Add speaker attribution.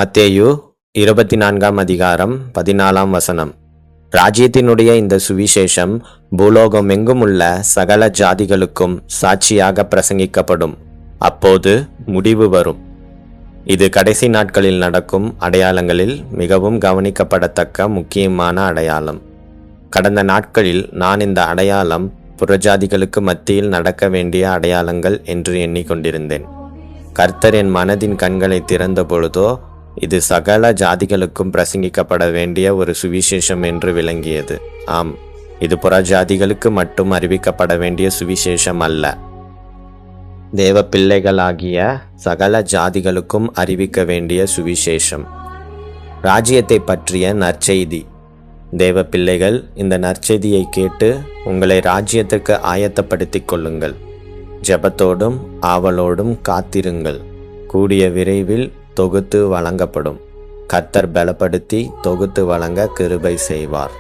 Speaker 1: மத்தேயு 24:14 ராஜ்யத்தினுடைய இந்த சுவிசேஷம் பூலோகமெங்கும் உள்ள சகல ஜாதிகளுக்கும் சாட்சியாக பிரசங்கிக்கப்படும். அப்போது முடிவு வரும். இது கடைசி நாட்களில் நடக்கும் அடையாளங்களில் மிகவும் கவனிக்கப்படத்தக்க முக்கியமான அடையாளம். கடந்த நாட்களில் நான் இந்த அடையாளம் புறஜாதிகளுக்கு மத்தியில் நடக்க வேண்டிய அடையாளங்கள் என்று எண்ணிக்கொண்டிருந்தேன். கர்த்தர் என் மனதின் கண்களை திறந்த பொழுதோ இது சகல ஜாதிகளுக்கும் பிரசங்கிக்கப்பட வேண்டிய ஒரு சுவிசேஷம் என்று விளங்கியது. ஆம், இது புறஜாதிகளுக்கு மட்டும் அறிவிக்கப்பட வேண்டிய சுவிசேஷம் அல்ல, தேவ பிள்ளைகளாகிய சகல ஜாதிகளுக்கும் அறிவிக்க வேண்டிய சுவிசேஷம். ராஜ்யத்தை பற்றிய நற்செய்தி. தேவ பிள்ளைகள், இந்த நற்செய்தியை கேட்டு உங்களை ராஜ்யத்துக்கு ஆயத்தப்படுத்திக் கொள்ளுங்கள். ஜெபத்தோடும் ஆவலோடும் காத்திருங்கள். கூடிய விரைவில் தொகுத்து வழங்கப்படும். கர்த்தர் பலப்படுத்தி தொகுத்து வழங்க கிருபை செய்வார்.